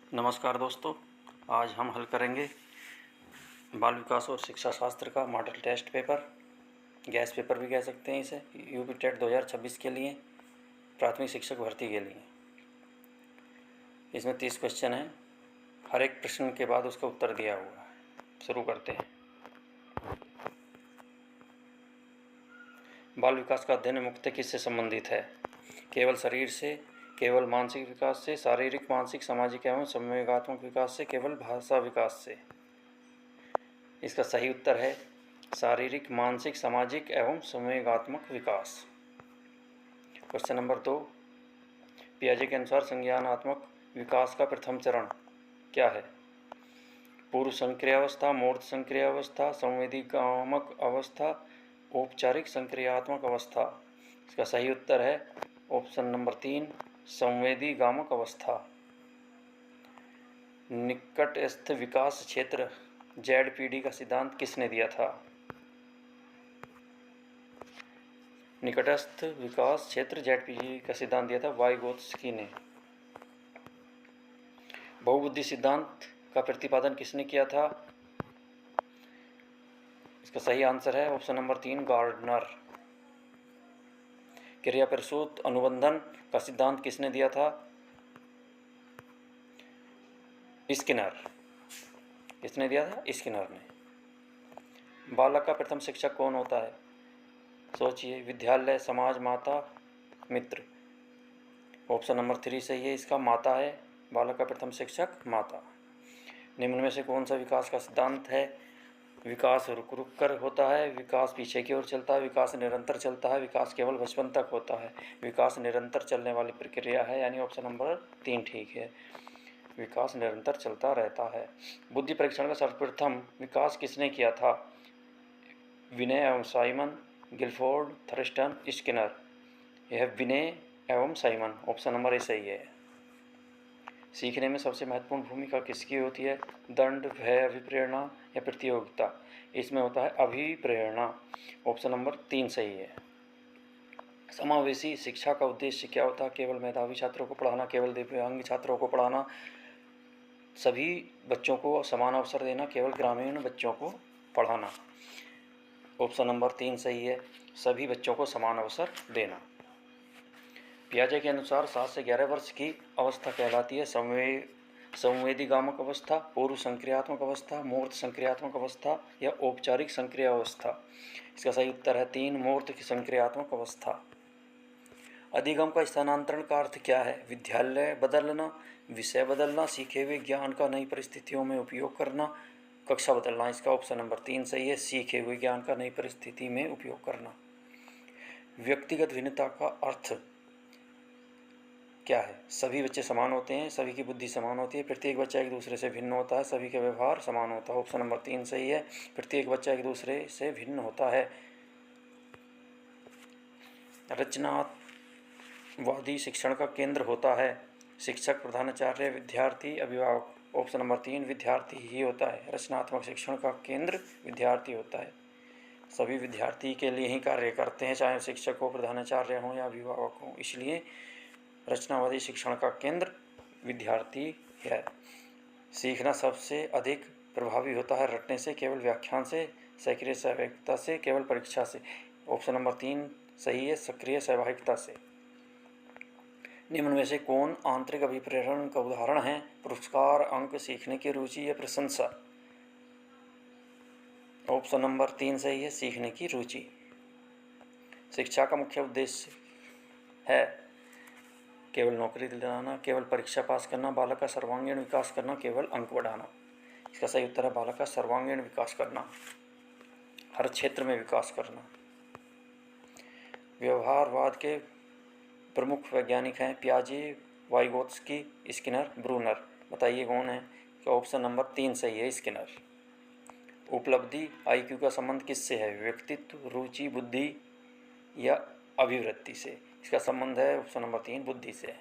नमस्कार दोस्तों, आज हम हल करेंगे बाल विकास और शिक्षा शास्त्र का model test paper, guess paper भी कह सकते हैं इसे, यूपी टेट 2026 के लिए, प्राथमिक शिक्षक भर्ती के लिए। इसमें 30 क्वेश्चन हैं, हर एक प्रश्न के बाद उसका उत्तर दिया हुआ है। शुरू करते हैं। बाल विकास का अध्ययन मुख्यतः किससे संबंधित है? केवल शरीर से, केवल मानसिक विकास से, शारीरिक, मानसिक, सामाजिक एवं संवेगात्मक विकास से, केवल भाषा विकास से? इसका सही उत्तर है शारीरिक, मानसिक, सामाजिक एवं संवेगात्मक विकास। क्वेश्चन नंबर 2, पियाजे के अनुसार संज्ञानात्मक विकास का प्रथम चरण क्या है? पूर्व संक्रियावस्था, मूर्त संक्रियावस्था, संवेदीगामक अवस्था, औपचारिक संक्रियात्मक अवस्था। इसका सही उत्तर है ऑप्शन नंबर 3, संवेदीगामक अवस्था। निकटस्थ विकास क्षेत्र ZPD का सिद्धांत किसने दिया था? निकटस्थ विकास क्षेत्र ZPD का सिद्धांत दिया था वाइगोत्स्की ने। बहुबुद्धि सिद्धांत का प्रतिपादन किसने किया था? इसका सही आंसर है ऑप्शन नंबर 3, गार्डनर। क्रिया प्रसूत अनुबंधन का सिद्धांत किसने दिया था? स्किनर। किसने दिया था? स्किनर ने। बालक का प्रथम शिक्षक कौन होता है? सोचिए, विद्यालय, समाज, माता, मित्र। ऑप्शन नंबर 3 सही है इसका, माता है। बालक का प्रथम शिक्षक माता। निम्न में से कौन सा विकास का सिद्धांत है? विकास रुक रुक कर होता है, विकास पीछे की ओर चलता है, विकास निरंतर चलता है, विकास केवल बचपन तक होता है। विकास निरंतर चलने वाली प्रक्रिया है, यानी ऑप्शन नंबर 3 ठीक है। विकास निरंतर चलता रहता है। बुद्धि परीक्षण का सर्वप्रथम विकास किसने किया था? विनय एवं साइमन, गिलफोर्ड, थर्स्टन, स्किनर। यह विनय एवं साइमन, ऑप्शन नंबर ए सही है। सीखने में सबसे महत्वपूर्ण भूमिका किसकी होती है? दंड, भय, अभिप्रेरणा या प्रतियोगिता? इसमें होता है अभिप्रेरणा, ऑप्शन नंबर 3 सही है। समावेशी शिक्षा का उद्देश्य क्या होता है? केवल मेधावी छात्रों को पढ़ाना, केवल दिव्यांग छात्रों को पढ़ाना, सभी बच्चों को समान अवसर देना, केवल ग्रामीण बच्चों को पढ़ाना। ऑप्शन नंबर 3 सही है, सभी बच्चों को समान अवसर देना। पियाजे के अनुसार 7 से 11 वर्ष की अवस्था कहलाती है संवेदीगामक अवस्था, पूर्व संक्रियात्मक अवस्था, मूर्त संक्रियात्मक अवस्था या औपचारिक संक्रिया अवस्था? इसका सही उत्तर है 3, मूर्त की संक्रियात्मक अवस्था। अधिगम का स्थानांतरण का अर्थ क्या है? विद्यालय बदलना, विषय बदलना, सीखे हुए ज्ञान का नई परिस्थितियों में उपयोग करना, कक्षा बदलना। इसका ऑप्शन नंबर 3 सही है, सीखे हुए ज्ञान का नई परिस्थिति में उपयोग करना। व्यक्तिगत भिन्नता का अर्थ क्या है? सभी बच्चे समान होते हैं, सभी की बुद्धि समान होती है, प्रत्येक बच्चा एक दूसरे से भिन्न होता है, सभी का व्यवहार समान होता है। ऑप्शन नंबर 3 सही है, प्रत्येक बच्चा एक दूसरे से भिन्न होता है। रचनावादी शिक्षण का केंद्र होता है शिक्षक, प्रधानाचार्य, विद्यार्थी, अभिभावक। ऑप्शन नंबर 3 विद्यार्थी ही होता है। रचनात्मक शिक्षण का केंद्र विद्यार्थी होता है। सभी विद्यार्थी के लिए ही कार्य करते हैं, चाहे शिक्षक हो, प्रधानाचार्य हो या अभिभावक हो, इसलिए रचनावादी शिक्षण का केंद्र विद्यार्थी है। सीखना सबसे अधिक प्रभावी होता है रटने से, केवल व्याख्यान से, सक्रिय सहभागिता से, केवल परीक्षा से? ऑप्शन नंबर 3 सही है, सक्रिय सहभागिता से। निम्न में से कौन आंतरिक अभिप्रेरण का उदाहरण है? पुरस्कार, अंक, सीखने की रुचि या प्रशंसा? ऑप्शन नंबर 3 सही है, सीखने की रुचि। शिक्षा का मुख्य उद्देश्य है केवल नौकरी दिलाना, केवल परीक्षा पास करना, बालक का सर्वांगीण विकास करना, केवल अंक बढ़ाना? इसका सही उत्तर है बालक का सर्वांगीण विकास करना, हर क्षेत्र में विकास करना। व्यवहारवाद के प्रमुख वैज्ञानिक हैं पियाजे, वाइगोत्स्की, स्किनर, ब्रूनर। बताइए कौन है? तो ऑप्शन नंबर 3 सही है, स्किनर। उपलब्धि IQ का संबंध किससे है? व्यक्तित्व, रुचि, बुद्धि या अभिवृत्ति से? इसका संबंध है ऑप्शन नंबर 3 बुद्धि से।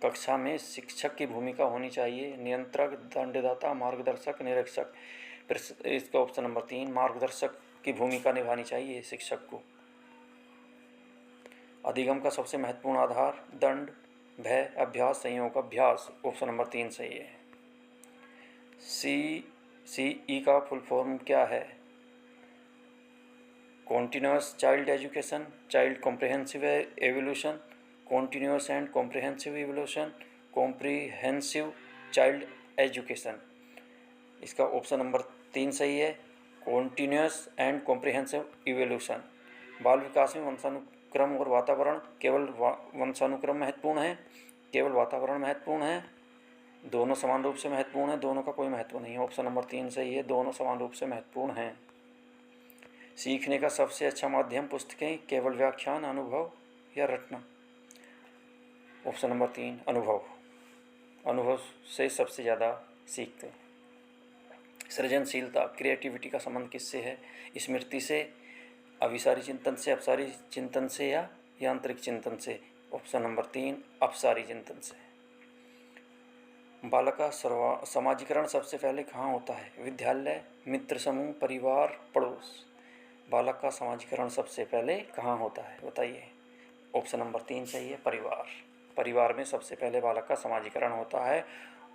कक्षा में शिक्षक की भूमिका होनी चाहिए नियंत्रक, दंडदाता, मार्गदर्शक, निरीक्षक? इसका ऑप्शन नंबर 3 मार्गदर्शक की भूमिका निभानी चाहिए शिक्षक को। अधिगम का सबसे महत्वपूर्ण आधार दंड, भय, अभ्यास, संयोग, अभ्यास। ऑप्शन नंबर 3 सही है। CCE का फुल फॉर्म क्या है? Continuous child education, child comprehensive evolution, continuous and comprehensive evolution, comprehensive child education. इसका ऑप्शन नंबर 3 सही है, कॉन्टिन्यूस एंड कॉम्प्रिहेंसिव इवोल्यूशन। बाल विकास में वंशानुक्रम और वातावरण, केवल वंशानुक्रम महत्वपूर्ण है, केवल वातावरण महत्वपूर्ण है, दोनों समान रूप से महत्वपूर्ण है, दोनों का कोई महत्व नहीं है। ऑप्शन नंबर 3 सही है, दोनों समान रूप से महत्वपूर्ण हैं। सीखने का सबसे अच्छा माध्यम पुस्तकें, केवल व्याख्यान, अनुभव या रटना। ऑप्शन नंबर 3 अनुभव। अनुभव से सबसे ज़्यादा सीखते हैं। सृजनशीलता, क्रिएटिविटी का संबंध किससे है? स्मृति से, अभिसारी चिंतन से, अपसारी चिंतन से या यांत्रिक चिंतन से? ऑप्शन नंबर 3 अपसारी चिंतन से। बालक का समाजीकरण सबसे पहले कहाँ होता है? विद्यालय, मित्र समूह, परिवार, पड़ोस। बालक का समाजीकरण सबसे पहले कहाँ होता है बताइए? ऑप्शन नंबर 3 सही है, परिवार। परिवार में सबसे पहले बालक का समाजीकरण होता है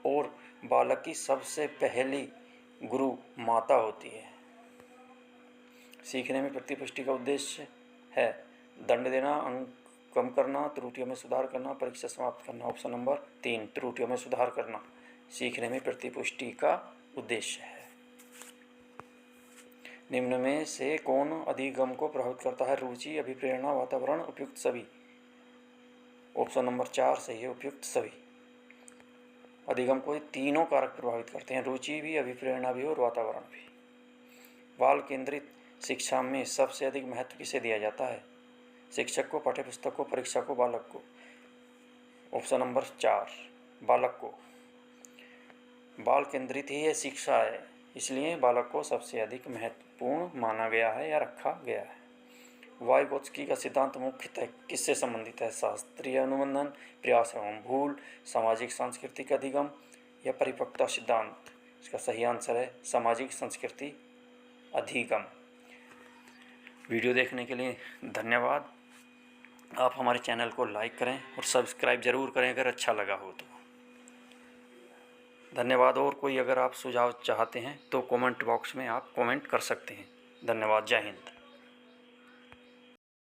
और बालक की सबसे पहली गुरु माता होती है। सीखने में प्रतिपुष्टि का उद्देश्य है दंड देना, अंक कम करना, त्रुटियों में सुधार करना, परीक्षा समाप्त करना। ऑप्शन नंबर 3 त्रुटियों में सुधार करना सीखने में प्रतिपुष्टि का उद्देश्य है। निम्न में से कौन अधिगम को प्रभावित करता है? रुचि, अभिप्रेरणा, वातावरण, उपयुक्त सभी। ऑप्शन नंबर 4 सही है, उपयुक्त सभी। अधिगम को तीनों कारक प्रभावित करते हैं, रुचि भी, अभिप्रेरणा भी और वातावरण भी। बाल केंद्रित शिक्षा में सबसे अधिक महत्व किसे दिया जाता है? शिक्षक को, पाठ्यपुस्तक को, परीक्षा को, बालक को? ऑप्शन नंबर 4 बालक को। बाल केंद्रित ही ये शिक्षा है, इसलिए बालक को सबसे अधिक महत्वपूर्ण माना गया है या रखा गया है। वाइगोत्स्की का सिद्धांत मुख्यतः किससे संबंधित है? शास्त्रीय अनुबंधन, प्रयास एवं भूल, सामाजिक सांस्कृतिक अधिगम या परिपक्वता सिद्धांत? इसका सही आंसर है सामाजिक संस्कृति अधिगम। वीडियो देखने के लिए धन्यवाद। आप हमारे चैनल को लाइक करें और सब्सक्राइब ज़रूर करें अगर अच्छा लगा हो तो। धन्यवाद। और कोई अगर आप सुझाव चाहते हैं तो कमेंट बॉक्स में आप कमेंट कर सकते हैं। धन्यवाद। जय हिंद।